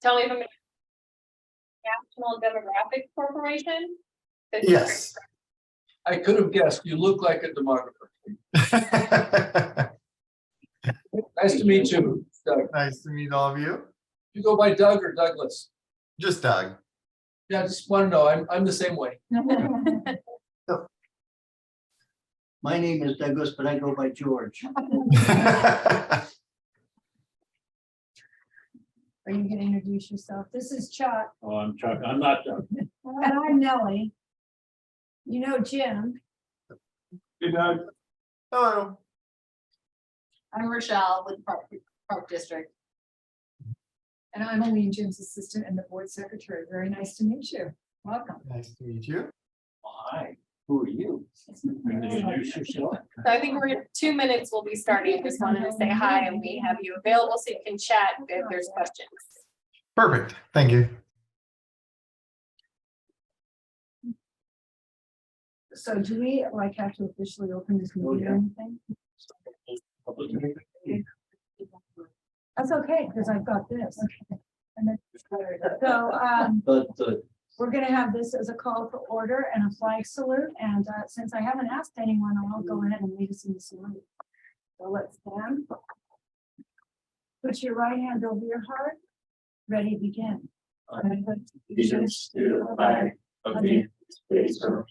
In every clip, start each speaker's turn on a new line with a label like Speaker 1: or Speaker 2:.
Speaker 1: Tell me if I'm National Demographic Corporation.
Speaker 2: Yes.
Speaker 3: I could have guessed. You look like a demographer. Nice to meet you, Doug.
Speaker 2: Nice to meet all of you.
Speaker 3: You go by Doug or Douglas?
Speaker 2: Just Doug.
Speaker 3: Yeah, I just want to know. I'm the same way.
Speaker 4: My name is Douglas, but I go by George.
Speaker 5: Are you gonna introduce yourself? This is Chuck.
Speaker 4: Oh, I'm Chuck. I'm not Chuck.
Speaker 5: And I'm Nellie. You know Jim.
Speaker 3: Hey, Doug.
Speaker 2: Hello.
Speaker 6: I'm Rochelle with Park District.
Speaker 5: And I'm Aline, Jim's assistant and the board secretary. Very nice to meet you. Welcome.
Speaker 2: Nice to meet you.
Speaker 4: Hi, who are you? Introduce yourself.
Speaker 1: So I think we're in 2 minutes. We'll be starting. Just wanted to say hi, and we have you available so you can chat if there's questions.
Speaker 2: Perfect. Thank you.
Speaker 5: So do we like have to officially open this meeting or anything? That's okay, because I've got this. And then- So
Speaker 4: But
Speaker 5: we're gonna have this as a call for order and a flag salute. And since I haven't asked anyone, I'll go ahead and lead us in the salute. So let's stand. Put your right hand over your heart. Ready, begin.
Speaker 4: allegiance to the flag of the United States of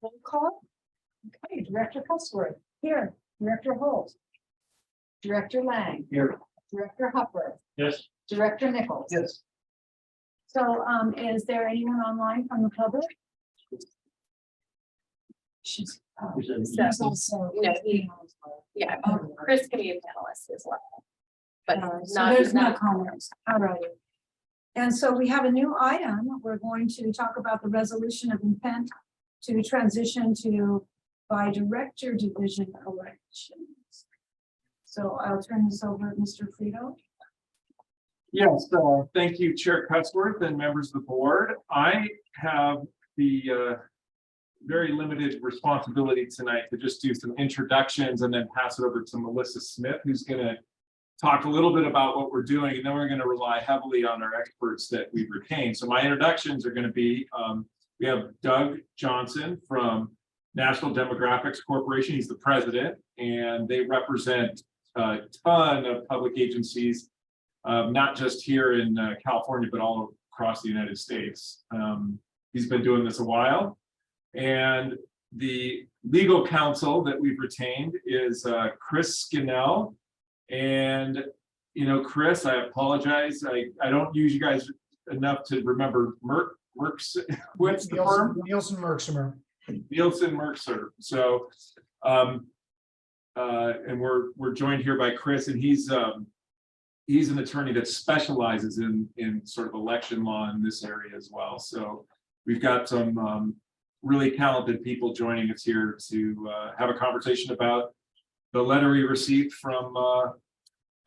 Speaker 5: Roll call. Okay, Director Custworth, here. Director Holt. Director Lang.
Speaker 4: Here.
Speaker 5: Director Hupper.
Speaker 4: Yes.
Speaker 5: Director Nichols.
Speaker 4: Yes.
Speaker 5: So, is there anyone online from the public? She's. She's also.
Speaker 1: No. Yeah, Chris can be a panelist as well. But
Speaker 5: So
Speaker 1: not,
Speaker 5: there's no
Speaker 1: not
Speaker 5: comments. All right. And so we have a new item. We're going to talk about the resolution of intent to transition to by director division elections. So I'll turn this over to Mr. Frito.
Speaker 7: Yes, thank you, Chair Cutsworth and members of the board. I have the very limited responsibility tonight to just do some introductions and then pass it over to Melissa Smith, who's going to talk a little bit about what we're doing, and then we're going to rely heavily on our experts that we've retained. So my introductions are going to be, we have Doug Johnson from National Demographics Corporation. He's the president, and they represent a ton of public agencies, not just here in California, but all across the United States. He's been doing this a while. And the legal counsel that we've retained is Chris Skinnell. And, you know, Chris, I apologize. I don't use you guys enough to remember Merck's, what's the firm?
Speaker 8: Nielsen Merckxmer.
Speaker 7: Nielsen Merckxmer. So, and we're joined here by Chris, and he's an attorney that specializes in sort of election law in this area as well. So we've got some really talented people joining us here to have a conversation about the letter we received from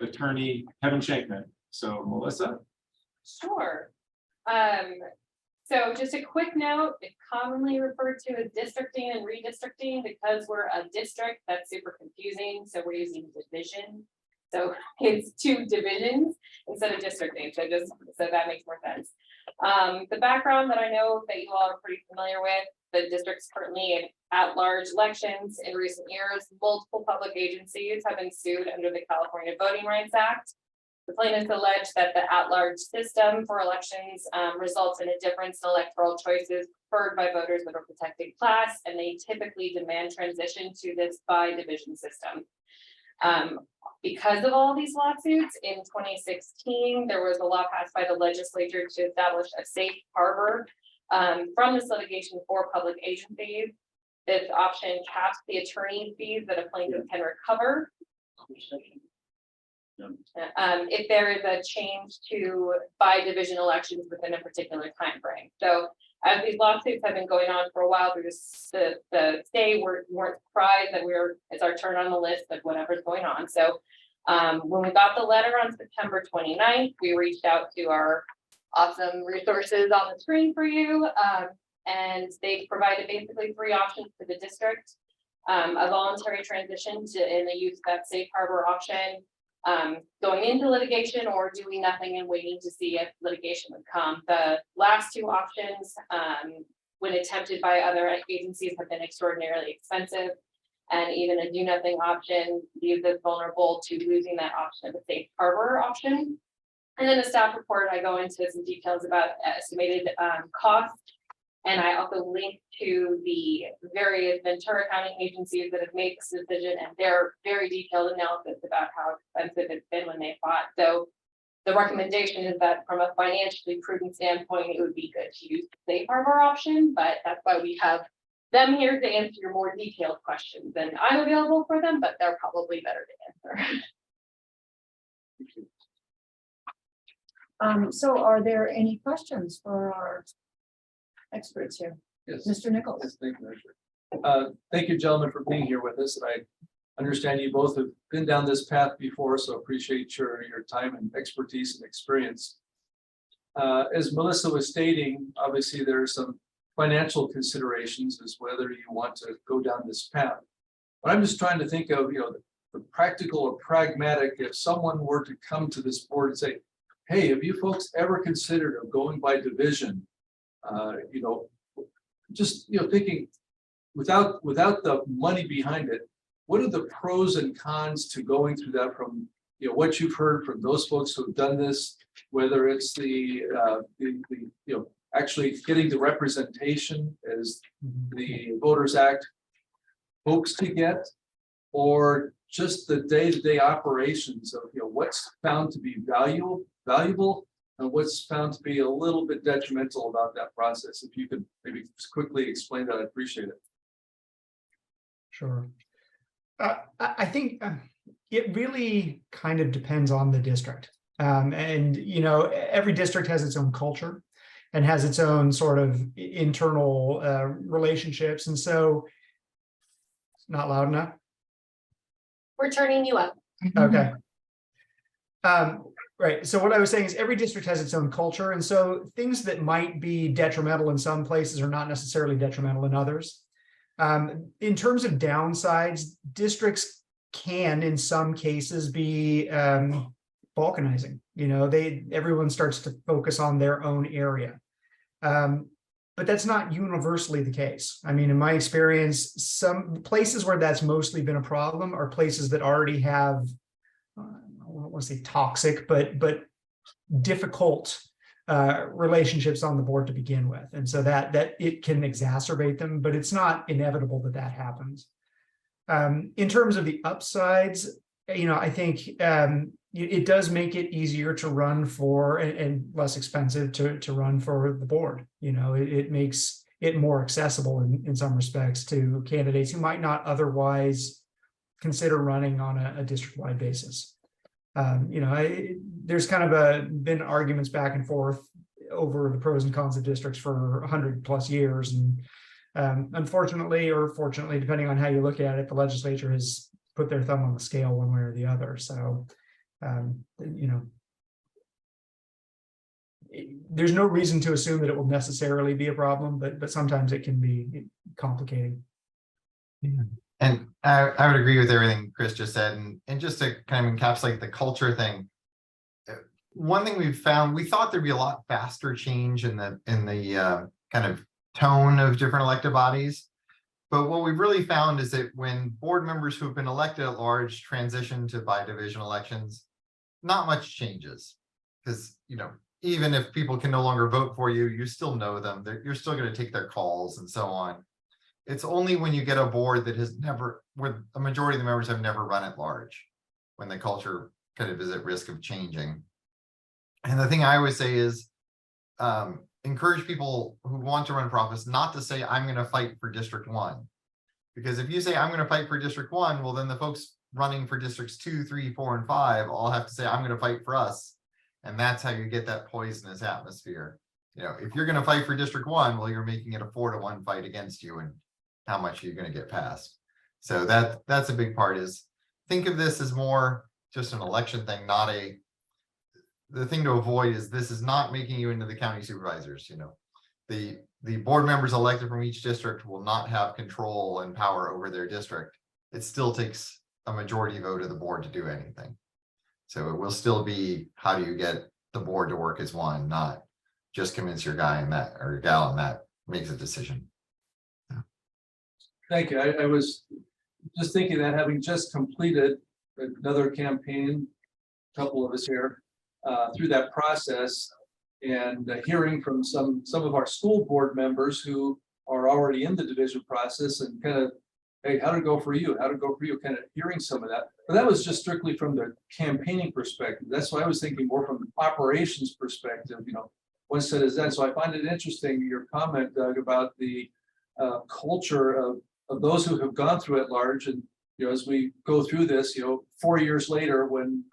Speaker 7: attorney Kevin Shankman. So Melissa.
Speaker 1: sure. So just a quick note, it's commonly referred to as districting and redistricting because we're a district. That's super confusing. So we're using division. So it's 2 divisions instead of districting. So that makes more sense. The background that I know that you all are pretty familiar with, the district's currently in at-large elections. In recent years, multiple public agencies have been sued under the California Voting Rights Act. The plaintiffs allege that the at-large system for elections results in a difference in electoral choices preferred by voters of a protected class, and they typically demand transition to this by-division system. Because of all these lawsuits, in 2016, there was a law passed by the legislature to establish a safe harbor from this litigation for public agencies. This option caps the attorney fees that a plaintiff can recover if there is a change to by-division elections within a particular time frame. So as these lawsuits have been going on for a while through the state, weren't surprised that it's our turn on the list of whatever's going on. So when we got the letter on September 29th, we reached out to our awesome resources on the screen for you. and they provided basically three options for the district. A voluntary transition to, and they use that safe harbor option, going into litigation or doing nothing and waiting to see if litigation would come. The last two options, when attempted by other agencies, have been extraordinarily expensive. And even a do nothing option leaves us vulnerable to losing that option of the safe harbor option. And then the staff report, I go into some details about estimated cost. And I also link to the various Ventura County agencies that have made this decision and their very detailed analysis about how expensive it's been when they fought. So the recommendation is that from a financially prudent standpoint, it would be good to use the safe harbor option, but that's why we have them here to answer your more detailed questions. And I'm available for them, but they're probably better to answer.
Speaker 5: So are there any questions for our experts here?
Speaker 3: Yes.
Speaker 5: Mr. Nichols?
Speaker 3: Yes, thank you, Measure. Thank you, gentlemen, for being here with us. And I understand you both have been down this path before, so appreciate your time and expertise and experience. As Melissa was stating, obviously there are some financial considerations as whether you want to go down this path. But I'm just trying to think of, the practical or pragmatic, if someone were to come to this board and say, hey, have you folks ever considered of going by division? Thinking without the money behind it, what are the pros and cons to going through that from, what you've heard from those folks who have done this, whether it's the actually getting the representation as the Voters Act hopes to get, or just the day-to-day operations of, what's found to be valuable and what's found to be a little bit detrimental about that process. If you could maybe quickly explain that, I'd appreciate it.
Speaker 8: Sure. I think it really kind of depends on the district. Every district has its own culture and has its own sort of internal relationships. And so, not loud enough.
Speaker 1: We're turning you up.
Speaker 8: Okay. Right. So what I was saying is every district has its own culture. And so things that might be detrimental in some places are not necessarily detrimental in others. In terms of downsides, districts can, in some cases, be balkanizing. Everyone starts to focus on their own area. But that's not universally the case. I mean, in my experience, some places where that's mostly been a problem are places that already have, I don't want to say toxic, but difficult relationships on the board to begin with. And so that it can exacerbate them, but it's not inevitable that happens. In terms of the upsides, I think it does make it easier to run for and less expensive to run for the board. It makes it more accessible in some respects to candidates who might not otherwise consider running on a district-wide basis. There's kind of been arguments back and forth over the pros and cons of districts for 100+ years. And unfortunately, or fortunately, depending on how you look at it, the legislature has put their thumb on the scale one way or the other. So, there's no reason to assume that it will necessarily be a problem, but sometimes it can be complicating.
Speaker 2: Yeah. And I would agree with everything Chris just said. And just to kind of encapsulate the culture thing, one thing we've found, we thought there'd be a lot faster change in the kind of tone of different elected bodies. But what we've really found is that when board members who have been elected at large transition to bi-division elections, not much changes. Because, even if people can no longer vote for you, you still know them, you're still going to take their calls and so on. It's only when you get a board that has never, where a majority of the members have never run at large, when the culture kind of is at risk of changing. And the thing I always say is, encourage people who want to run for office not to say, I'm going to fight for District 1. Because if you say, I'm going to fight for District 1, well, then the folks running for Districts 2, 3, 4, and 5 all have to say, I'm going to fight for us. And that's how you get that poisonous atmosphere. If you're going to fight for District 1, well, you're making it a 4-to-1 fight against you, and how much are you going to get passed? So that's a big part, is think of this as more just an election thing, not the thing to avoid is this is not making you into the county supervisors. the board members elected from each district will not have control and power over their district. It still takes a majority vote of the board to do anything. So it will still be, how do you get the board to work as one, not just convince your guy and that, or gal and that makes a decision.
Speaker 3: Thank you. I was just thinking that having just completed another campaign, a couple of us here, through that process, and hearing from some of our school board members who are already in the division process and kind of, hey, how'd it go for you? How'd it go for you? Kind of hearing some of that. But that was just strictly from the campaigning perspective. That's why I was thinking more from the operations perspective, you know, one set is that. So I find it interesting, your comment, Doug, about the culture of those who have gone through at large. And, you know, as we go through this, you know, 4 years later, when,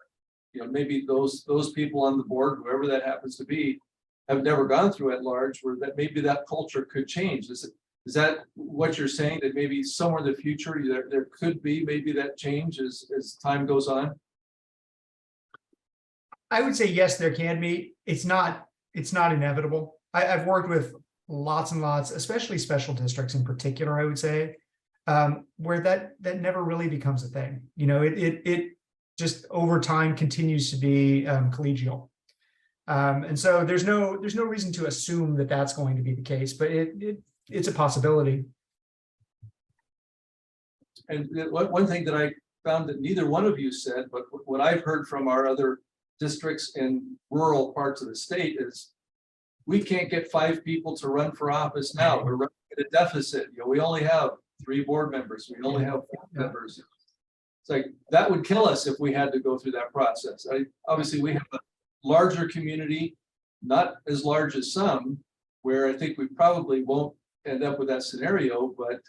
Speaker 3: you know, maybe those people on the board, whoever that happens to be, have never gone through at large, where that maybe that culture could change. Is that what you're saying, that maybe somewhere in the future there could be maybe that change as time goes on?
Speaker 8: I would say yes, there can be. It's not inevitable. I've worked with lots and lots, especially special districts in particular, I would say, where that never really becomes a thing. You know, it just over time continues to be collegial. And so there's no reason to assume that that's going to be the case, but it's a possibility.
Speaker 3: And one thing that I found that neither one of you said, but what I've heard from our other districts in rural parts of the state is, we can't get 5 people to run for office now. We're running at a deficit. You know, we only have 3 board members. We only have 4 members. It's like, that would kill us if we had to go through that process. Obviously, we have a larger community, not as large as some, where I think we probably won't end up with that scenario, but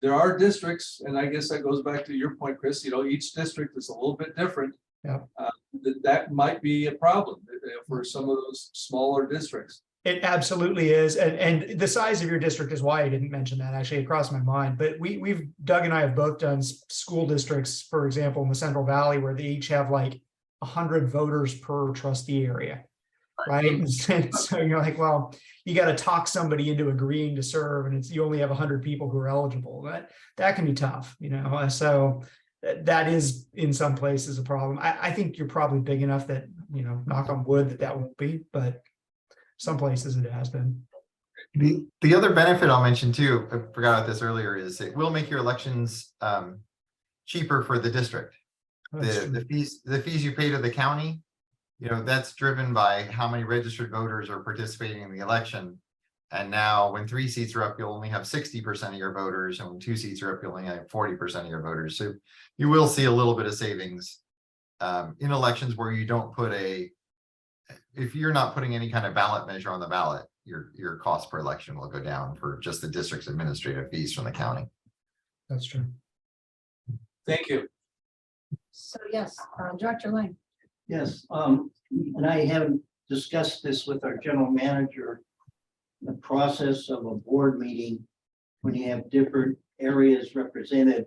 Speaker 3: there are districts, and I guess that goes back to your point, Chris, you know, each district is a little bit different.
Speaker 8: Yeah.
Speaker 3: That might be a problem for some of those smaller districts.
Speaker 8: It absolutely is. And the size of your district is why I didn't mention that. Actually, it crossed my mind. But Doug and I have both done school districts, for example, in the Central Valley, where they each have like 100 voters per trustee area. Right. And so you're like, well, you got to talk somebody into agreeing to serve, and you only have 100 people who are eligible. That can be tough, you know. So that is in some places a problem. I think you're probably big enough that, you know, knock on wood, that won't be, but some places it has been.
Speaker 2: The other benefit I'll mention too, I forgot about this earlier, is it will make your elections cheaper for the district. The fees you pay to the county, you know, that's driven by how many registered voters are participating in the election. And now when 3 seats are up, you'll only have 60% of your voters, and when 2 seats are up, you'll only have 40% of your voters. So you will see a little bit of savings in elections where you don't put if you're not putting any kind of ballot measure on the ballot, your cost per election will go down for just the district's administrative fees from the county.
Speaker 8: That's true.
Speaker 3: Thank you.
Speaker 5: So yes, Director Lang.
Speaker 4: Yes, and I haven't discussed this with our general manager. The process of a board meeting, when you have different areas represented,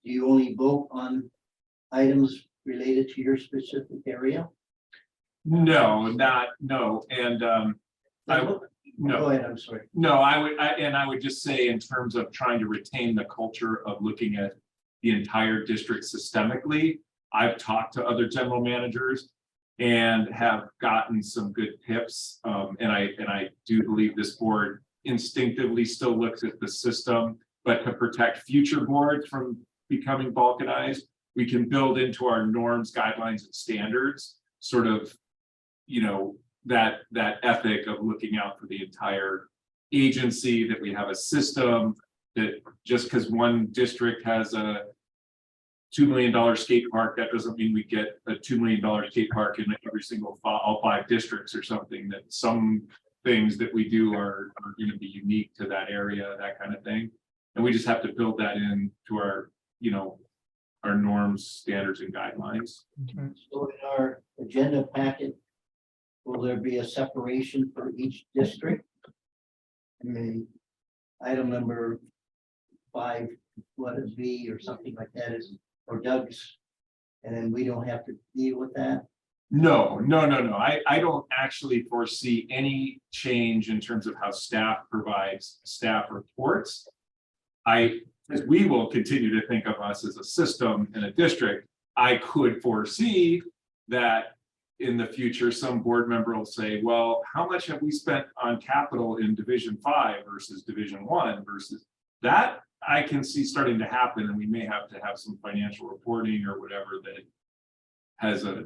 Speaker 4: do you only vote on items related to your specific area?
Speaker 7: No, and
Speaker 4: No.
Speaker 7: no.
Speaker 4: Go ahead, I'm sorry.
Speaker 7: No, I would just say, in terms of trying to retain the culture of looking at the entire district systemically, I've talked to other general managers and have gotten some good tips. And I do believe this board instinctively still looks at the system, but to protect future boards from becoming balkanized, we can build into our norms, guidelines, and standards sort of, you know, that ethic of looking out for the entire agency, that we have a system that just because one district has a $2 million skate park, that doesn't mean we get a $2 million skate park in every single all 5 districts or something. That some things that we do are going to be unique to that area, that kind of thing. And we just have to build that into our, you know, our norms, standards, and guidelines.
Speaker 4: So in our agenda packet, will there be a separation for each district? I mean, item number 5, let it be, or something like that, is or Doug's, and then we don't have to deal with that.
Speaker 7: No. I don't actually foresee any change in terms of how staff provides staff reports. As we will continue to think of us as a system in a district, I could foresee that in the future, some board member will say, well, how much have we spent on capital in Division 5 versus Division 1 versus that? I can see starting to happen, and we may have to have some financial reporting or whatever that has a,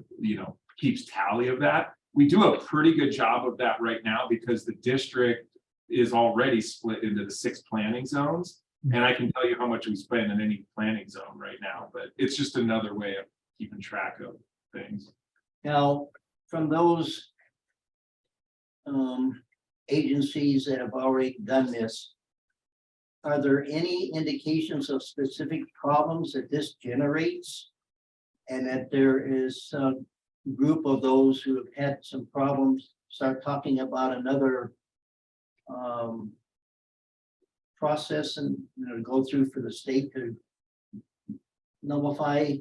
Speaker 7: keeps tally of that. We do a pretty good job of that right now because the district is already split into the 6 planning zones. And I can tell you how much we spend in any planning zone right now, but it's just another way of keeping track of things.
Speaker 4: Now, from those agencies that have already done this, are there any indications of specific problems that this generates? And that there is a group of those who have had some problems start talking about another process and go through for the state to nullify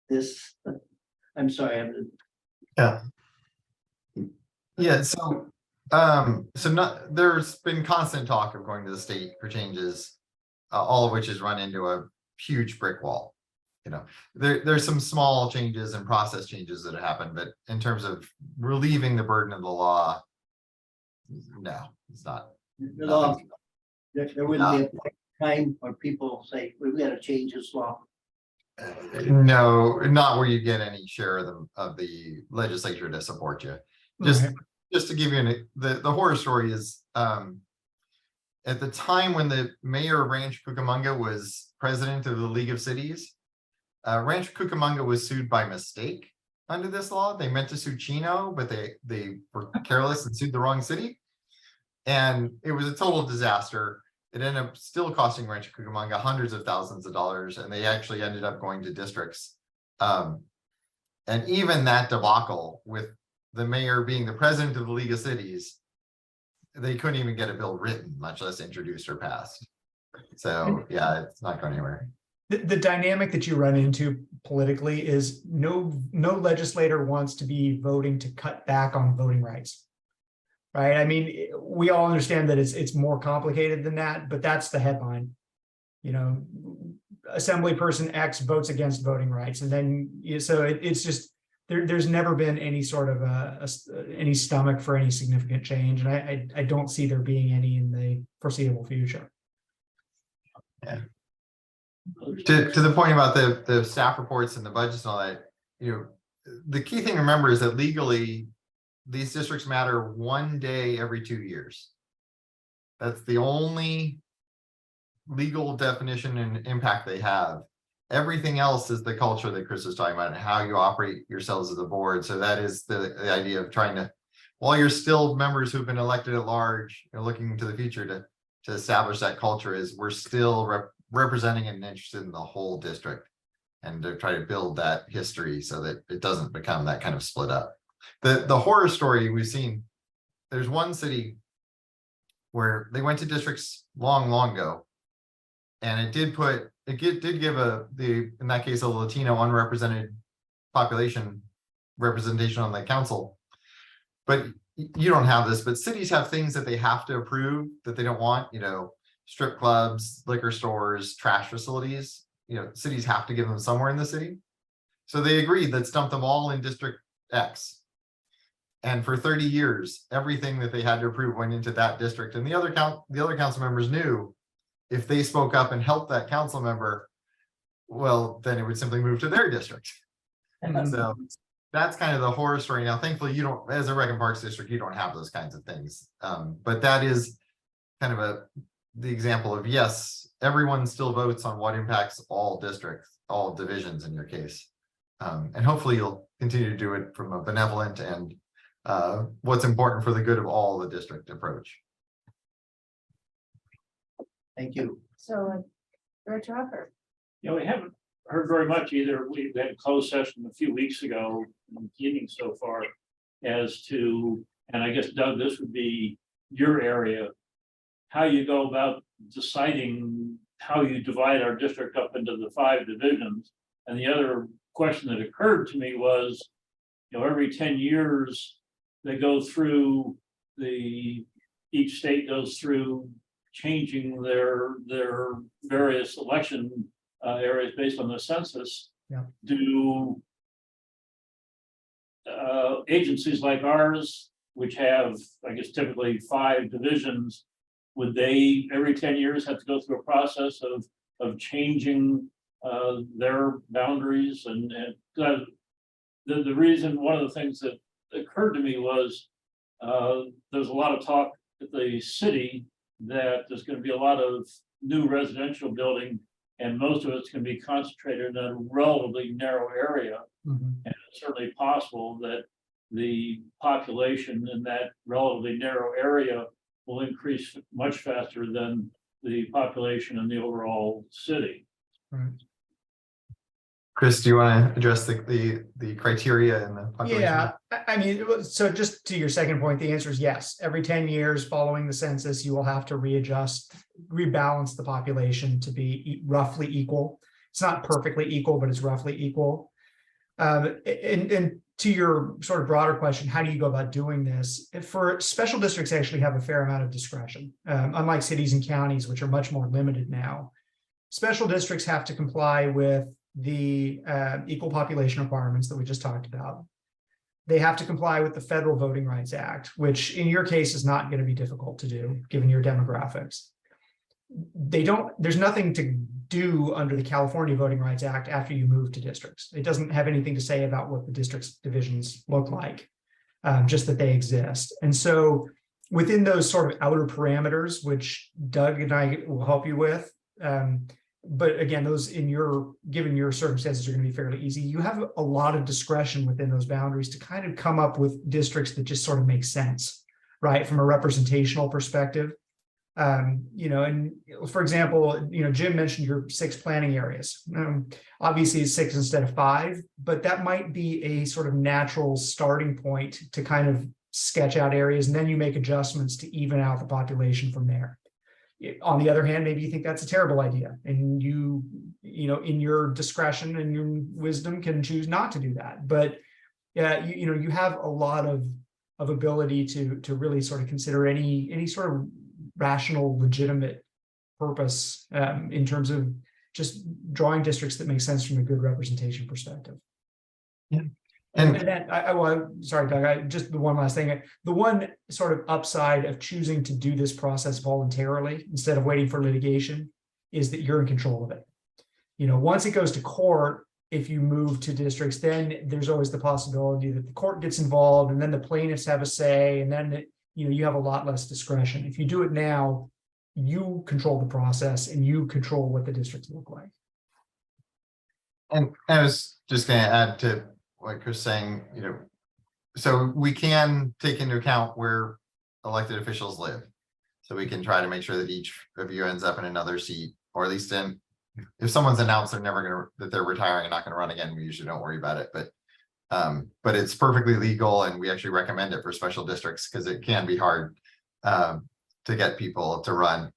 Speaker 4: this? I'm sorry.
Speaker 2: Yeah, so there's been constant talk of going to the state for changes, all of which has run into a huge brick wall. There's some small changes and process changes that have happened, but in terms of relieving the burden of the law, no, it's not.
Speaker 4: The law, there wouldn't be a time where people say, we've got to change this law.
Speaker 2: No, not where you get any share of the legislature to support you. Just to give you the horror story is at the time when the mayor of Rancho Cucamonga was president of the League of Cities, Rancho Cucamonga was sued by mistake under this law. They meant to sue Chino, but they were careless and sued the wrong city. And it was a total disaster. It ended up still costing Rancho Cucamonga hundreds of thousands of dollars, and they actually ended up going to districts. And even that debacle with the mayor being the president of the League of Cities, they couldn't even get a bill written, much less introduced or passed. So yeah, it's not going anywhere.
Speaker 8: The dynamic that you run into politically is no legislator wants to be voting to cut back on voting rights. Right. I mean, we all understand that it's more complicated than that, but that's the headline. Assembly person X votes against voting rights. And then so it's just there's never been any sort of any stomach for any significant change. And I don't see there being any in the foreseeable future.
Speaker 2: Yeah. To the point about the staff reports and the budgets and all that, the key thing to remember is that legally, these districts matter 1 day every 2 years. That's the only legal definition and impact they have. Everything else is the culture that Chris was talking about and how you operate yourselves as a board. So that is the idea of trying to, while you're still members who've been elected at large, looking into the future to establish that culture, is we're still representing and interested in the whole district, and to try to build that history so that it doesn't become that kind of split up. The horror story we've seen, there's one city where they went to districts long ago, and it did give in that case, a Latino unrepresented population representation on the council. But you don't have this, but cities have things that they have to approve that they don't want, strip clubs, liquor stores, trash facilities, cities have to give them somewhere in the city. So they agreed, let's dump them all in District X. And for 30 years, everything that they had to approve went into that district. And the other council members knew if they spoke up and helped that council member, well, then it would simply move to their district. So that's kind of the horror story. Now, thankfully, you don't, as a Rec and Parks district, you don't have those kinds of things. But that is kind of the example of, yes, everyone still votes on what impacts all districts, all divisions in your case. And hopefully you'll continue to do it from a benevolent and what's important for the good of all the district approach.
Speaker 4: Thank you.
Speaker 5: So, Director Upper.
Speaker 9: Yeah, we haven't heard very much either. We had a closed session a few weeks ago, meeting so far as to, and I guess Doug, this would be your area, how you go about deciding how you divide our district up into the 5 divisions. And the other question that occurred to me was, every 10 years, they go through each state goes through changing their various election areas based on the census.
Speaker 8: Yeah.
Speaker 9: Do agencies like ours, which have, I guess, typically 5 divisions, would they every 10 years have to go through a process of changing their boundaries? And the reason, one of the things that occurred to me was there's a lot of talk at the city that there's going to be a lot of new residential building, and most of it's going to be concentrated in a relatively narrow area.
Speaker 8: Mhm.
Speaker 9: And it's certainly possible that the population in that relatively narrow area will increase much faster than the population in the overall city.
Speaker 8: Right.
Speaker 2: Chris, do you want to address the criteria and the population?
Speaker 8: Yeah, I mean, so just to your second point, the answer is yes. Every 10 years following the census, you will have to rebalance the population to be roughly equal. It's not perfectly equal, but it's roughly equal. And to your sort of broader question, how do you go about doing this? For special districts, actually have a fair amount of discretion, unlike cities and counties, which are much more limited now. Special districts have to comply with the equal population requirements that we just talked about. They have to comply with the Federal Voting Rights Act, which in your case is not going to be difficult to do given your demographics. There's nothing to do under the California Voting Rights Act after you move to districts. It doesn't have anything to say about what the district's divisions look like, just that they exist. And so within those sort of outer parameters, which Doug and I will help you with, but again, those given your circumstances are going to be fairly easy. You have a lot of discretion within those boundaries to kind of come up with districts that just sort of make sense, right? From a representational perspective. And for example, Jim mentioned your 6 planning areas. Obviously it's 6 instead of 5, but that might be a sort of natural starting point to kind of sketch out areas, and then you make adjustments to even out the population from there. On the other hand, maybe you think that's a terrible idea, and you in your discretion and your wisdom can choose not to do that. But yeah, you have a lot of ability to really sort of consider any sort of rational, legitimate purpose in terms of just drawing districts that make sense from a good representation perspective.
Speaker 2: Yeah.
Speaker 8: And then sorry, Doug, just the one last thing. The one sort of upside of choosing to do this process voluntarily instead of waiting for litigation is that you're in control of it. Once it goes to court, if you move to districts, then there's always the possibility that the court gets involved, and then the plaintiffs have a say, and then you have a lot less discretion. If you do it now, you control the process and you control what the districts look like.
Speaker 2: And I was just going to add to what Chris is saying, so we can take into account where elected officials live. So we can try to make sure that each of you ends up in another seat, or at least if someone's announced that they're retiring and not going to run again, we usually don't worry about it. But it's perfectly legal, and we actually recommend it for special districts because it can be hard to get people to run.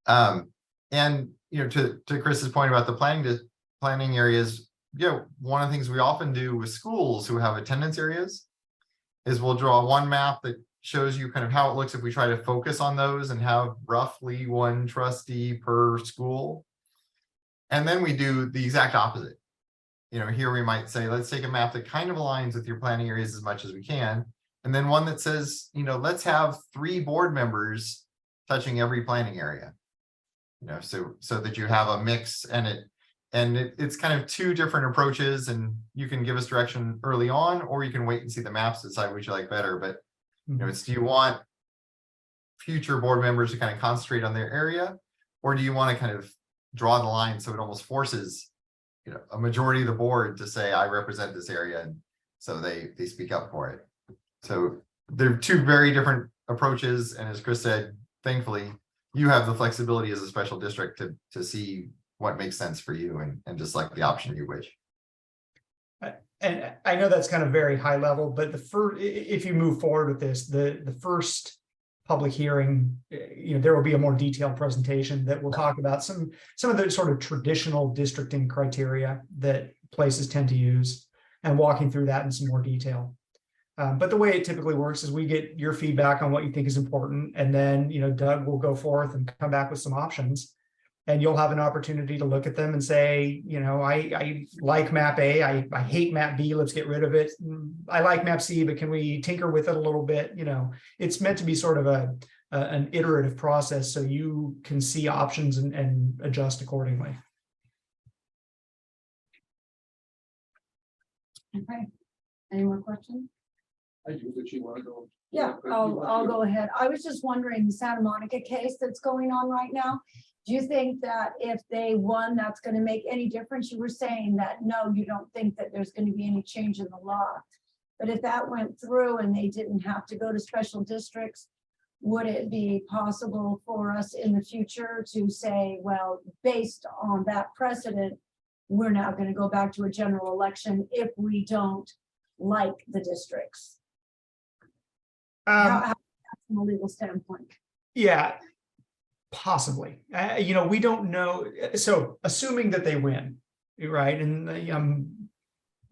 Speaker 2: And to Chris's point about the planning areas, one of the things we often do with schools who have attendance areas is we'll draw one map that shows you kind of how it looks if we try to focus on those and have roughly 1 trustee per school. And then we do the exact opposite. Here we might say, let's take a map that kind of aligns with your planning areas as much as we can. And then one that says, let's have 3 board members touching every planning area. So that you have a mix, and it's kind of 2 different approaches, and you can give us direction early on, or you can wait and see the maps to decide which you like better. But it's, do you want future board members to kind of concentrate on their area, or do you want to kind of draw the line so it almost forces a majority of the board to say, I represent this area, and so they speak up for it. So they're 2 very different approaches, and as Chris said, thankfully you have the flexibility as a special district to see what makes sense for you and just like the option you wish.
Speaker 8: And I know that's kind of very high level, but if you move forward with this, the first public hearing, there will be a more detailed presentation that will talk about some of the sort of traditional districting criteria that places tend to use, and walking through that in some more detail. But the way it typically works is we get your feedback on what you think is important, and then, Doug will go forth and come back with some options. And you'll have an opportunity to look at them and say, I like map A, I hate map B, let's get rid of it. I like map C, but can we tinker with it a little bit? It's meant to be sort of an iterative process, so you can see options and adjust accordingly.
Speaker 5: Okay, any more questions?
Speaker 3: I do, but you want to go?
Speaker 5: Yeah,
Speaker 3: But you
Speaker 5: I'll
Speaker 3: want to-
Speaker 5: go ahead. I was just wondering, the Santa Monica case that's going on right now, do you think that if they won, that's going to make any difference? You were saying that, no, you don't think that there's going to be any change in the law. But if that went through and they didn't have to go to special districts, would it be possible for us in the future to say, well, based on that precedent, we're now going to go back to a general election if we don't like the districts? How from a legal standpoint?
Speaker 8: Yeah, possibly. We don't know. So assuming that they win, right? And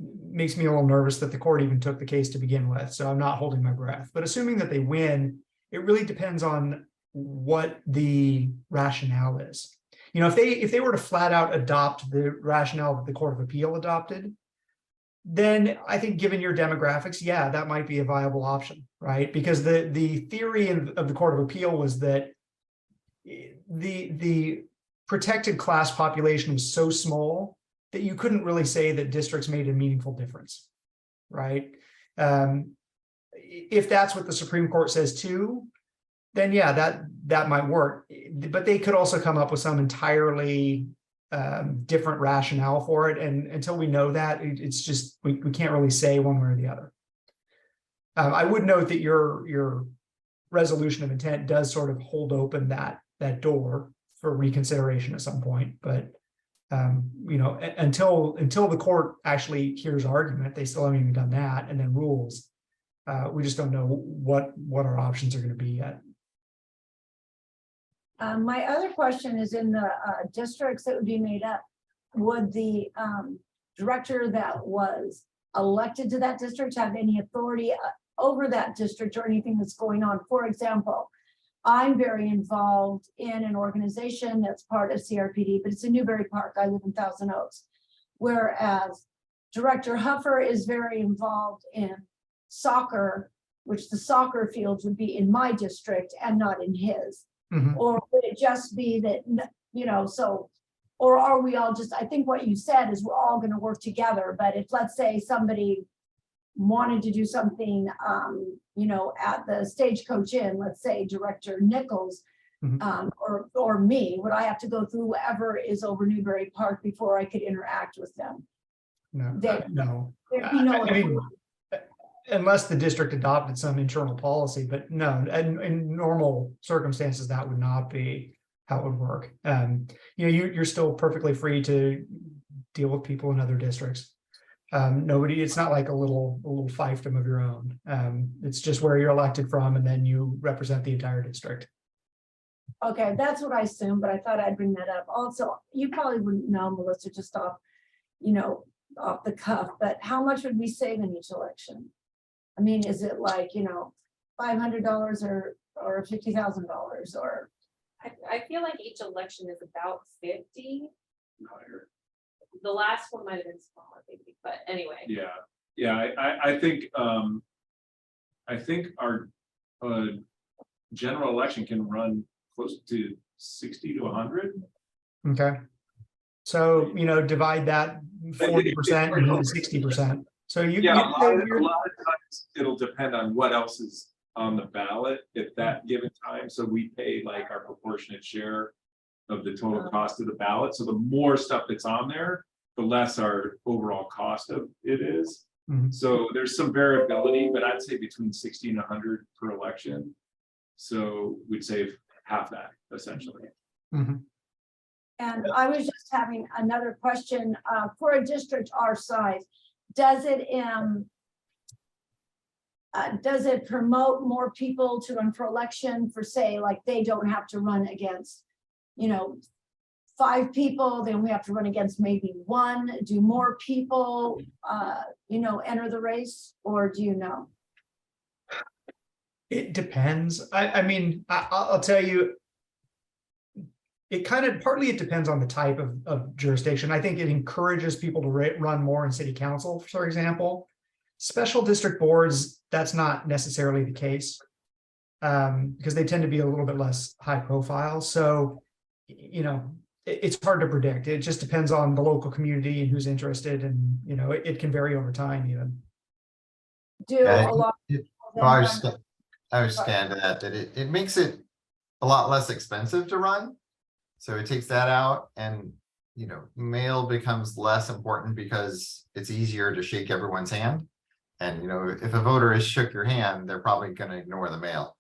Speaker 8: makes me a little nervous that the court even took the case to begin with. So I'm not holding my breath. But assuming that they win, it really depends on what the rationale is. If they were to flat out adopt the rationale that the Court of Appeal adopted, then I think, given your demographics, yeah, that might be a viable option, right? Because the theory of the Court of Appeal was that the protected class population was so small that you couldn't really say that districts made a meaningful difference, right? If that's what the Supreme Court says too, then yeah, that might work. But they could also come up with some entirely different rationale for it, and until we know that, it's just we can't really say one way or the other. I would note that your resolution of intent does sort of hold open that door for reconsideration at some point, but until the court actually hears argument, they still haven't even done that, and then rules. We just don't know what our options are going to be yet.
Speaker 5: My other question is, in the districts that would be made up, would the director that was elected to that district have any authority over that district or anything that's going on? For example, I'm very involved in an organization that's part of CRPD, but it's in Newbury Park. I live in Thousand Oaks. Whereas Director Huffer is very involved in soccer, which the soccer fields would be in my district and not in his.
Speaker 8: Mhm.
Speaker 5: Or would it just be that, or are we all just, I think what you said is we're all going to work together, but if, let's say, somebody wanted to do something, at the Stagecoach Inn, let's say Director Nichols,
Speaker 8: Mhm.
Speaker 5: or me, would I have to go through whoever is over Newbury Park before I could interact with them?
Speaker 8: No,
Speaker 5: They-
Speaker 8: no.
Speaker 5: There'd be no.
Speaker 8: I mean, unless the district adopted some internal policy, but no, in normal circumstances, that would not be how it would work. You're still perfectly free to deal with people in other districts. It's not like a little fiefdom of your own. It's just where you're elected from, and then you represent the entire district.
Speaker 5: Okay, that's what I assumed, but I thought I'd bring that up. Also, you probably wouldn't know, Melissa, just off the cuff, but how much would we save in each election? I mean, is it like, $500 or $50,000 or?
Speaker 1: I feel like each election is about 50. The last one might have been smaller, maybe, but anyway.
Speaker 7: Yeah, I think our general election can run close to 60 to 100.
Speaker 8: Okay. So, divide that 40% into 60%. So a lot of
Speaker 7: times it'll depend on what else is on the ballot at that given time. So we pay like our proportionate share of the total cost of the ballot. So the more stuff that's on there, the less our overall cost of it is.
Speaker 8: Mhm.
Speaker 7: So there's some variability, but I'd say between 60 and 100 per election. So we'd save half that essentially.
Speaker 8: Mhm.
Speaker 5: And I was just having another question, for a district our size, does it, does it promote more people to run for election for, say, like they don't have to run against, 5 people, then we have to run against maybe 1? Do more people, enter the race, or do you know?
Speaker 8: It depends. I mean, I'll tell you, it kind of partly it depends on the type of jurisdiction. I think it encourages people to run more in city council, for example. Special district boards, that's not necessarily the case, because they tend to be a little bit less high profile. So, it's hard to predict. It just depends on the local community and who's interested, and it can vary over time even.
Speaker 5: Do
Speaker 2: Yeah,
Speaker 5: a lot.
Speaker 2: I was scanned to that it makes it a lot less expensive to run. So it takes that out, and mail becomes less important because it's easier to shake everyone's hand. And if a voter has shook your hand, they're probably going to ignore the mail.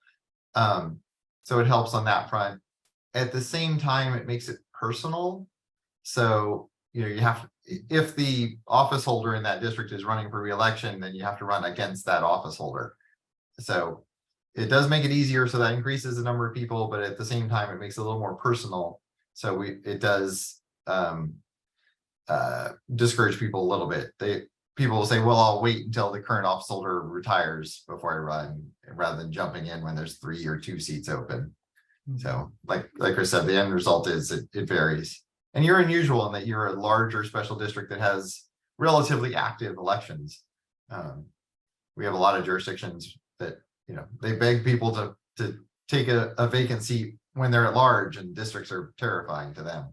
Speaker 2: So it helps on that front. At the same time, it makes it personal. So you have, if the office holder in that district is running for re-election, then you have to run against that office holder. So it does make it easier, so that increases the number of people, but at the same time, it makes it a little more personal. So it does discourage people a little bit. People will say, well, I'll wait until the current office holder retires before I run, rather than jumping in when there's 3 or 2 seats open. So like Chris said, the end result is it varies. And you're unusual in that you're a larger special district that has relatively active elections. We have a lot of jurisdictions that, they beg people to take a vacant seat when they're at large, and districts are terrifying to them.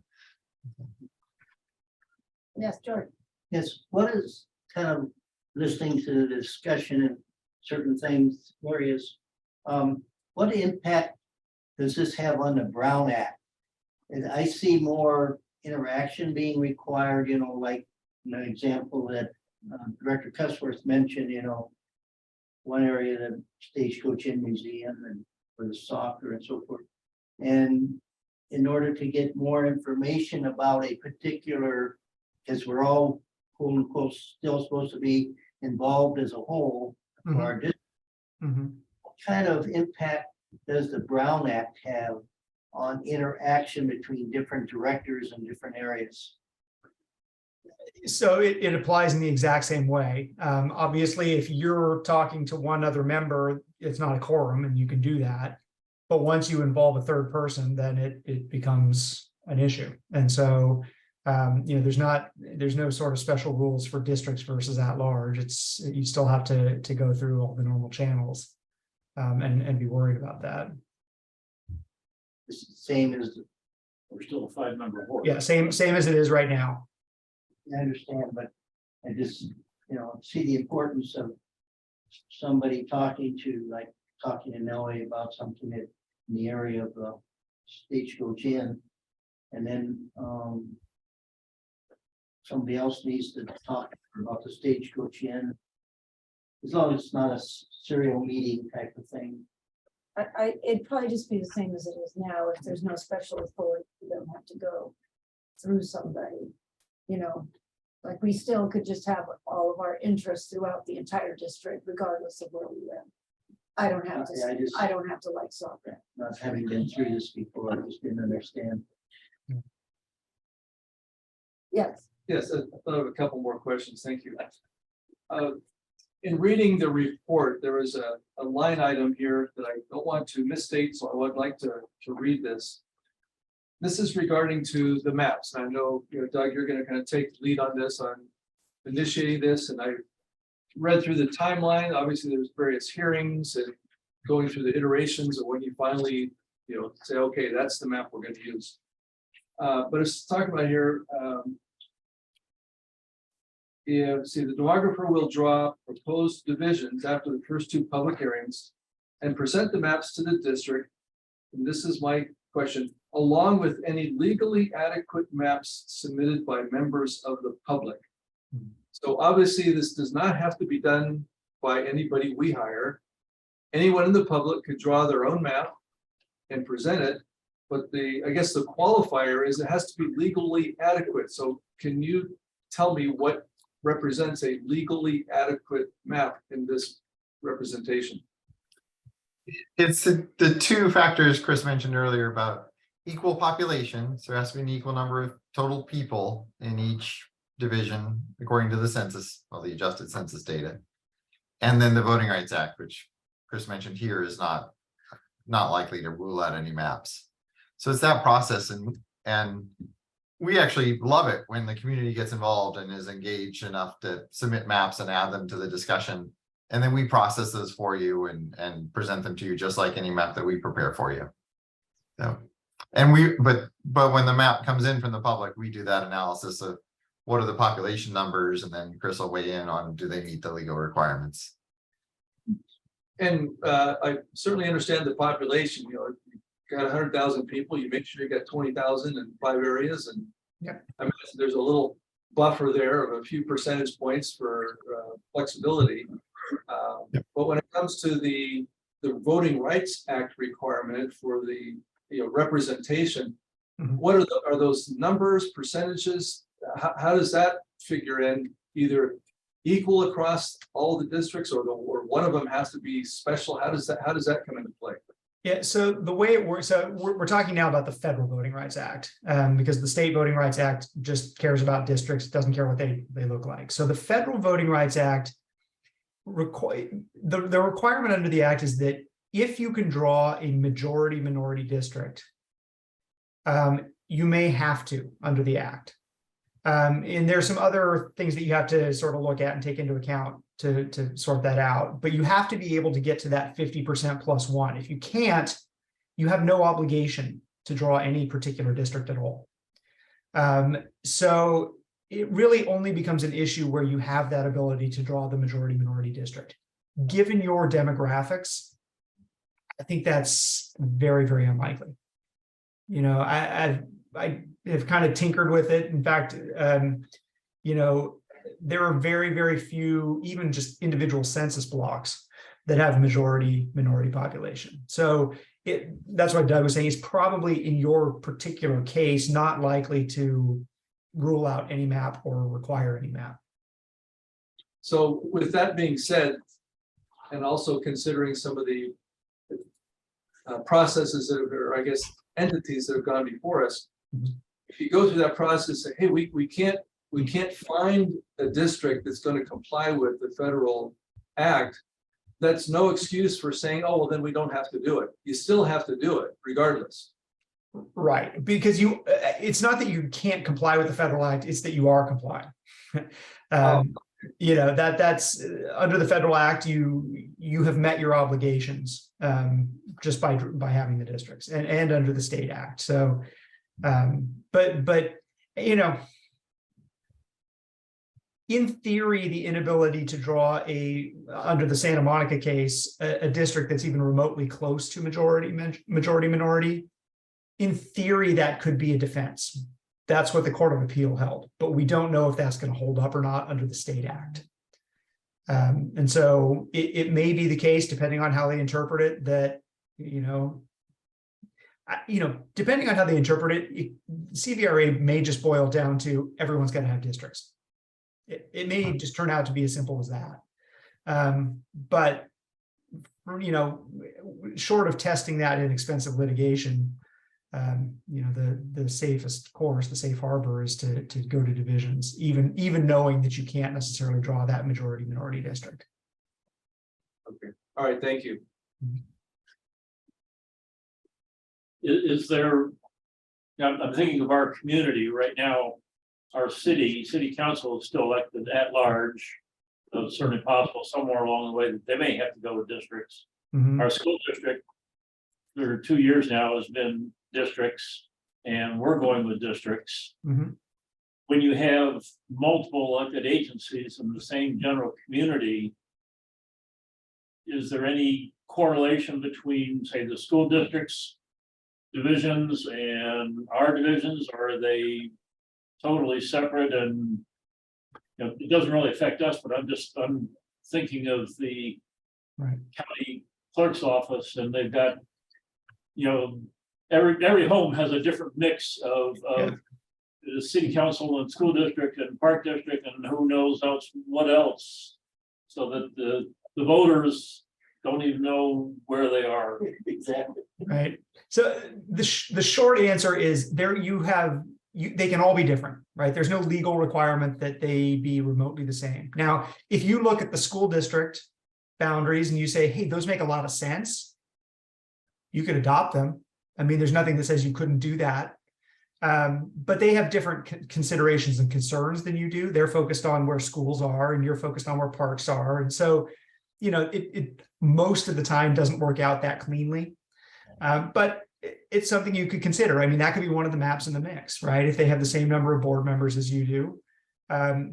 Speaker 5: Yes, George.
Speaker 4: Yes, what is kind of listening to the discussion and certain things, areas, what impact does this have on the Brown Act? And I see more interaction being required, like an example that Director Cusworth mentioned, one area, the Stagecoach Inn Museum and for the soccer and so forth. And in order to get more information about a particular, because we're all quote unquote still supposed to be involved as a whole for our district, what kind of impact does the Brown Act have on interaction between different directors in different areas?
Speaker 8: So it applies in the exact same way. Obviously, if you're talking to one other member, it's not a quorum and you can do that. But once you involve a third person, then it becomes an issue. And so, there's no sort of special rules for districts versus at large. You still have to go through all the normal channels, and be worried about that.
Speaker 4: It's the same as,
Speaker 9: We're still a 5-member board.
Speaker 8: Yeah, same as it is right now.
Speaker 4: I understand, but I just, see the importance of somebody talking to Nellie about something in the area of the Stagecoach Inn. And then somebody else needs to talk about the Stagecoach Inn. As long as it's not a serial meeting type of thing.
Speaker 5: It'd probably just be the same as it is now. If there's no special authority, you don't have to go through somebody, like we still could just have all of our interests throughout the entire district, regardless of where we live. I don't have to, I don't have to like soccer.
Speaker 4: Not having been through this before, I just didn't understand.
Speaker 5: Yes.
Speaker 3: Yes, I thought of a couple more questions. Thank you. In reading the report, there was a line item here that I don't want to misstate, so I would like to read this. This is regarding to the maps. And I know, Doug, you're going to kind of take the lead on this, on initiating this. And I read through the timeline. Obviously, there's various hearings and going through the iterations of when you finally, say, okay, that's the map we're going to use. But it's talking about here. The demographer will draw proposed divisions after the first 2 public hearings and present the maps to the district. And this is my question, along with any legally adequate maps submitted by members of the public. So obviously, this does not have to be done by anybody we hire. Anyone in the public could draw their own map and present it. But I guess the qualifier is it has to be legally adequate. So can you tell me what represents a legally adequate map in this representation?
Speaker 2: It's the two factors Chris mentioned earlier about equal population. So there has to be an equal number of total people in each division according to the census, well, the adjusted census data. And then the Voting Rights Act, which Chris mentioned here, is not likely to rule out any maps. So it's that process, and we actually love it when the community gets involved and is engaged enough to submit maps and add them to the discussion. And then we process those for you and present them to you just like any map that we prepare for you. So, and but when the map comes in from the public, we do that analysis of what are the population numbers, and then Chris will weigh in on do they meet the legal requirements.
Speaker 3: And I certainly understand the population, you know, you got 100,000 people, you make sure you got 20,000 in 5 areas, and
Speaker 8: yeah,
Speaker 3: I mean, there's a little buffer there of a few percentage points for flexibility. But when it comes to the Voting Rights Act requirement for the representation, what are those numbers, percentages? How does that figure in? Either equal across all the districts, or one of them has to be special? How does that come into play?
Speaker 8: Yeah, so the way it works, so we're talking now about the Federal Voting Rights Act, because the State Voting Rights Act just cares about districts, doesn't care what they look like. So the Federal Voting Rights Act, the requirement under the act is that if you can draw a majority minority district, you may have to under the act. And there's some other things that you have to sort of look at and take into account to sort that out. But you have to be able to get to that 50% plus one. If you can't, you have no obligation to draw any particular district at all. So it really only becomes an issue where you have that ability to draw the majority minority district. Given your demographics, I think that's very, very unlikely. You know, I have kind of tinkered with it. In fact, you know, there are very, very few, even just individual census blocks that have a majority minority population. So that's what Doug was saying, is probably in your particular case, not likely to rule out any map or require any map.
Speaker 3: So with that being said, and also considering some of the processes that have, or I guess entities that have gone before us, if you go through that process, say, hey, we can't find a district that's going to comply with the federal act, that's no excuse for saying, oh, well, then we don't have to do it. You still have to do it regardless.
Speaker 8: Right, because it's not that you can't comply with the federal act, it's that you are complying. You know, that's under the federal act, you have met your obligations just by having the districts, and under the state act. So but you know, in theory, the inability to draw under the Santa Monica case, a district that's even remotely close to majority minority, in theory, that could be a defense. That's what the Court of Appeal held, but we don't know if that's going to hold up or not under the state act. And so it may be the case, depending on how they interpret it, that, depending on how they interpret it, CVRA may just boil down to everyone's going to have districts. It may just turn out to be as simple as that. But, short of testing that in expensive litigation, the safest course, the safe harbor, is to go to divisions, even knowing that you can't necessarily draw that majority minority district.
Speaker 3: Okay. All right. Thank you.
Speaker 9: Is there, I'm thinking of our community right now, our city council is still elected at large. So it's certainly possible somewhere along the way that they may have to go with districts.
Speaker 8: Mm-hmm.
Speaker 9: Our school district, for 2 years now, has been districts, and we're going with districts.
Speaker 8: Mm-hmm.
Speaker 9: When you have multiple elected agencies in the same general community, is there any correlation between, say, the school districts divisions and our divisions, or are they totally separate? And it doesn't really affect us, but I'm thinking of the county clerk's office, and they've got, every home has a different mix of the city council and school district and park district and who knows else what else, so that the voters don't even know where they are.
Speaker 4: Exactly.
Speaker 8: Right. So the short answer is they can all be different, right? There's no legal requirement that they be remotely the same. Now, if you look at the school district boundaries and you say, hey, those make a lot of sense, you could adopt them. I mean, there's nothing that says you couldn't do that. But they have different considerations and concerns than you do. They're focused on where schools are and you're focused on where parks are. And so, it most of the time doesn't work out that cleanly. But it's something you could consider. I mean, that could be one of the maps in the mix, right? If they have the same number of board members as you do.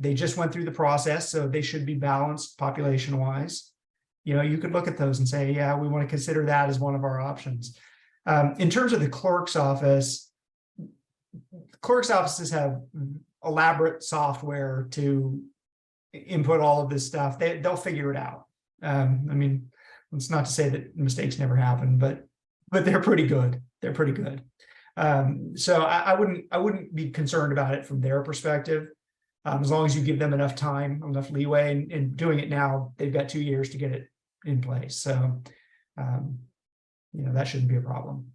Speaker 8: They just went through the process, so they should be balanced population wise. You could look at those and say, yeah, we want to consider that as one of our options. In terms of the clerk's office, clerk's offices have elaborate software to input all of this stuff. They'll figure it out. I mean, it's not to say that mistakes never happen, but they're pretty good. They're pretty good. So I wouldn't be concerned about it from their perspective. As long as you give them enough time, enough leeway, and doing it now, they've got 2 years to get it in place. So, that shouldn't be a problem.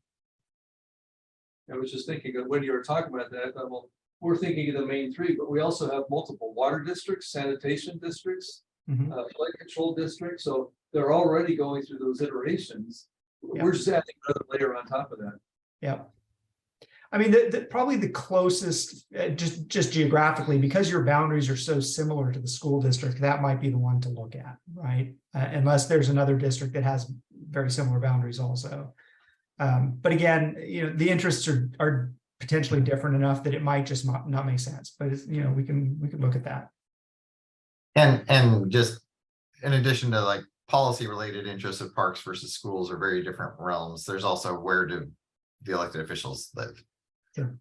Speaker 3: I was just thinking of when you were talking about that, I thought, well, we're thinking of the main three, but we also have multiple water districts, sanitation districts,
Speaker 8: Mhm.
Speaker 3: flood control districts, so they're already going through those iterations.
Speaker 8: Yeah.
Speaker 3: We're just adding another layer on top of that.
Speaker 8: Yeah. I mean, probably the closest, just geographically, because your boundaries are so similar to the school district, that might be the one to look at, right? Unless there's another district that has very similar boundaries also. But again, the interests are potentially different enough that it might just not make sense. But it's, we can look at that.
Speaker 2: And just in addition to like policy related interests of parks versus schools are very different realms. There's also where do the elected officials live.
Speaker 8: Sure.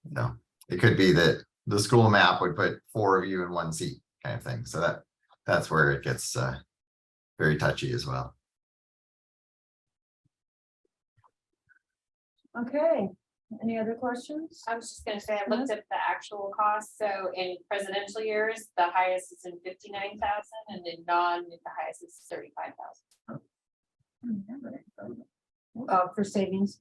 Speaker 2: No, it could be that the school map would put 4 of you in 1 seat kind of thing. So that's where it gets very touchy as well.
Speaker 5: Okay, any other questions?
Speaker 1: I was just gonna say, I looked at the actual cost, so in presidential years, the highest is in 59,000, and in the highest is 35,000.
Speaker 5: For savings?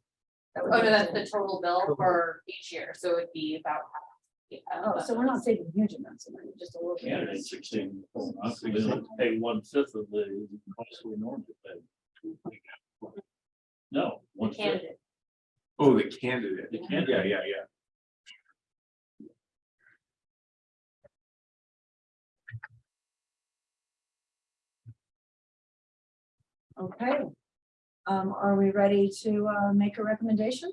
Speaker 1: Oh, no, that's the total bill for each year, so it'd be about half.
Speaker 5: Oh, so we're not saving huge amounts of money, just a little bit.
Speaker 9: Candidate 16, we only pay 1/5 of the cost we normally pay. No,
Speaker 1: The
Speaker 9: 1/5.
Speaker 1: candidate.
Speaker 7: Oh, the candidate.
Speaker 9: The candidate.
Speaker 7: Yeah.
Speaker 5: Okay. Are we ready to make a recommendation?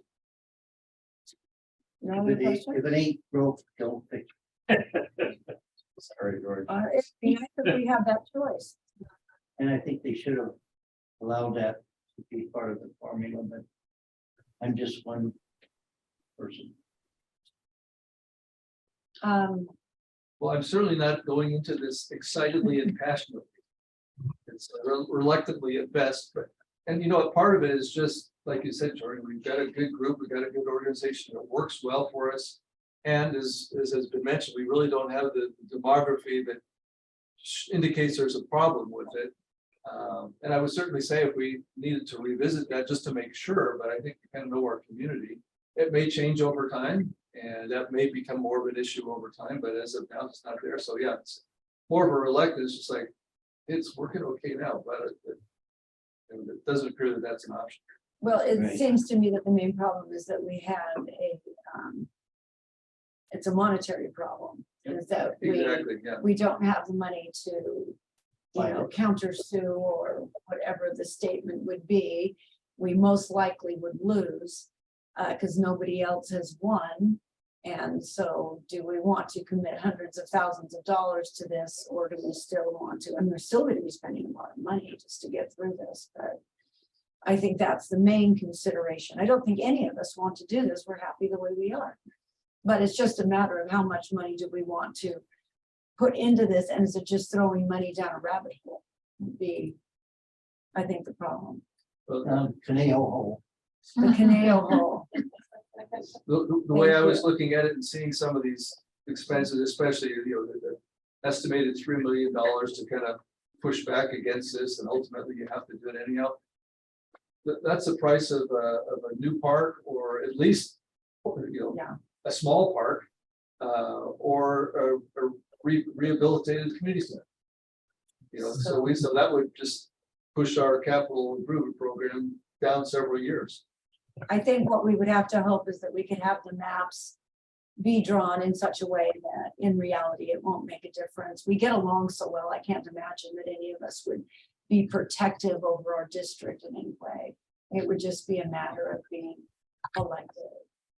Speaker 5: No other question?
Speaker 4: If it ain't broke, don't fix it. Sorry, George.
Speaker 5: It'd be nice if we have that choice.
Speaker 4: And I think they should have allowed that to be part of the formula, but I'm just one person.
Speaker 3: Well, I'm certainly not going into this excitedly and passionately. It's reluctantly at best, but, and what, part of it is just, like you said, Jordan, we've got a good group, we've got a good organization that works well for us. And as has been mentioned, we really don't have the demography that indicates there's a problem with it. And I would certainly say if we needed to revisit that just to make sure, but I think we kind of know our community. It may change over time and that may become more of an issue over time, but as of now, it's not there. So yeah, it's more of a reluctance, just like it's working okay now, but it doesn't appear that that's an option.
Speaker 5: Well, it
Speaker 4: Right.
Speaker 5: seems to me that the main problem is that we have it's a monetary problem. Is that
Speaker 3: Exactly, yeah.
Speaker 5: we don't have the money to, counter sue or whatever the statement would be. We most likely would lose because nobody else has won. And so do we want to commit hundreds of thousands of dollars to this, or do we still want to? And we're still going to be spending a lot of money just to get through this, but I think that's the main consideration. I don't think any of us want to do this. We're happy the way we are. But it's just a matter of how much money do we want to put into this, and is it just throwing money down a rabbit hole? Would be, I think, the problem.
Speaker 4: Canal hole.
Speaker 5: The canal hole.
Speaker 3: The way I was looking at it and seeing some of these expenses, especially, the estimated $3 million to kind of push back against this, and ultimately you have to do it anyhow. That's the price of a new park, or at least,
Speaker 5: Yeah.
Speaker 3: a small park, or a rehabilitated community center. So that would just push our capital improvement program down several years.
Speaker 5: I think what we would have to hope is that we can have the maps be drawn in such a way that in reality, it won't make a difference. We get along so well, I can't imagine that any of us would be protective over our district in any way. It would just be a matter of being elected.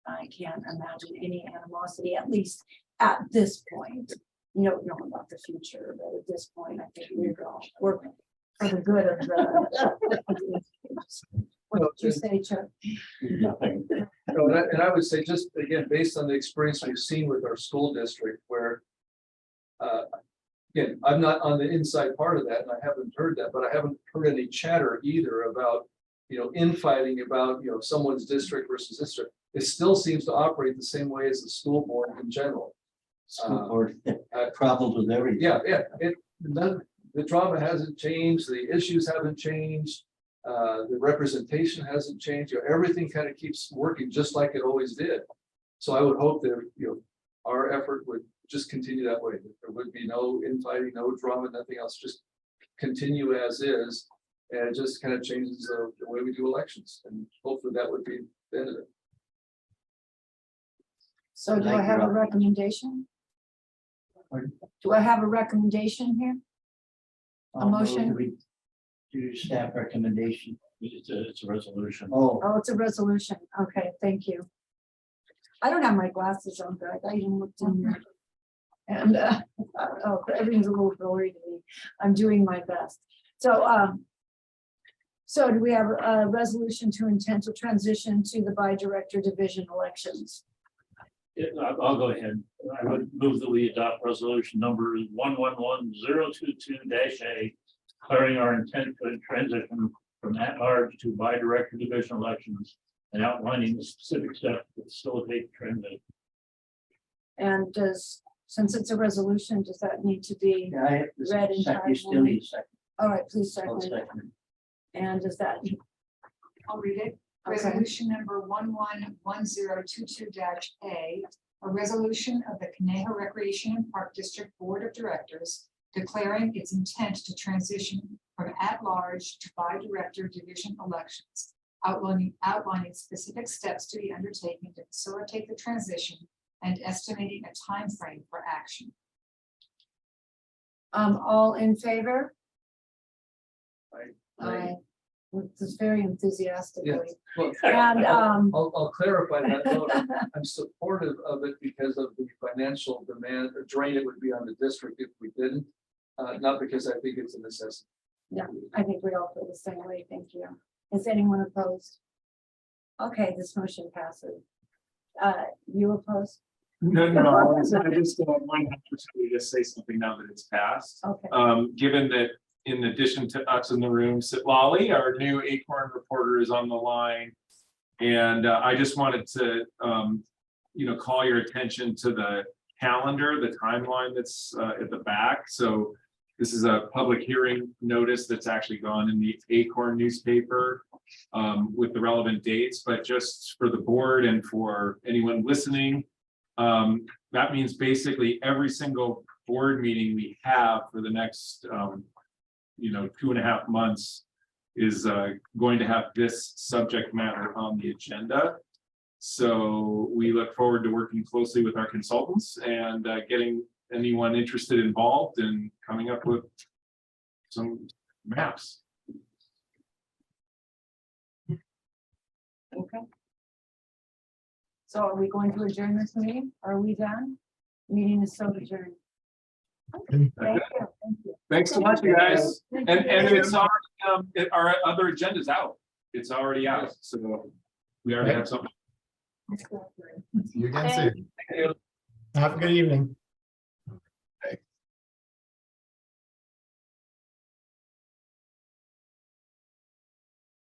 Speaker 5: I can't imagine any animosity, at least at this point. You don't know about the future, but at this point, I think we're for the good of the. What did you say, Chuck?
Speaker 3: And I would say, just again, based on the experience we've seen with our school district, where again, I'm not on the inside part of that, and I haven't heard that, but I haven't heard any chatter either about, infighting about, someone's district versus district. It still seems to operate the same way as the school board in general.
Speaker 4: School board had problems with everything.
Speaker 3: Yeah, the drama hasn't changed, the issues haven't changed, the representation hasn't changed, everything kind of keeps working just like it always did. So I would hope that, our effort would just continue that way. There would be no infighting, no drama, nothing else, just continue as is. And it just kind of changes the way we do elections, and hopefully that would be the end of it.
Speaker 5: So do I have a recommendation? Do I have a recommendation here? A motion?
Speaker 4: We do staff recommendation.
Speaker 9: It's a resolution.
Speaker 4: Oh,
Speaker 5: Oh, it's a resolution. Okay, thank you. I don't have my glasses on, guys. I even looked in there. And oh, everything's a little blurry to me. I'm doing my best. So do we have a resolution to intend to transition to the by-director division elections?
Speaker 9: Yeah, I'll go ahead. I would move that we adopt resolution number 111022-A, declaring our intent to transition from at-large to by-director division elections and outlining the specific steps to facilitate the transition.
Speaker 5: And since it's a resolution, does that need to be?
Speaker 4: yeah, I have to
Speaker 5: Read in
Speaker 4: second, you still
Speaker 5: time.
Speaker 4: need a second.
Speaker 5: All right, please
Speaker 4: I'll
Speaker 5: second.
Speaker 4: second.
Speaker 5: And does that?
Speaker 10: I'll read it.
Speaker 5: Okay.
Speaker 10: Resolution number 111022-A, a resolution of the Conejo Recreation and Park District Board of Directors declaring its intent to transition from at-large to by-director division elections, outlining specific steps to be undertaken to facilitate the transition and estimating a time frame for action.
Speaker 5: All in favor?
Speaker 3: Right.
Speaker 5: Aye. This is very enthusiastically.
Speaker 3: Well,
Speaker 5: And
Speaker 3: I'll clarify that. Note. I'm supportive of it because of the financial demand or drain it would be on the district if we didn't, not because I think it's a necessity.
Speaker 5: yeah, I think we all feel the same way. Thank you. Is anyone opposed? Okay, this motion passes. You opposed?
Speaker 7: No, I just want to just say something now that it's passed.
Speaker 5: Okay.
Speaker 7: Given that in addition to us in the room, sit Lolly, our new Acorn reporter, is on the line. And I just wanted to, call your attention to the calendar, the timeline that's at the back. So this is a public hearing notice that's actually gone in the Acorn newspaper with the relevant dates, but just for the board and for anyone listening, that means basically every single board meeting we have for the next 2.5 months is going to have this subject matter on the agenda. So we look forward to working closely with our consultants and getting anyone interested involved and coming up with some maps.
Speaker 5: Okay. So are we going to adjourn this meeting? Are we done? Meeting is so adjourned. Thank you. Thank you.
Speaker 7: Thanks so much, you guys.
Speaker 5: Thank
Speaker 7: And
Speaker 5: you.
Speaker 7: it's already, our other agenda's out. It's already out. So we already have something.
Speaker 2: See you again soon.
Speaker 8: Have a good evening.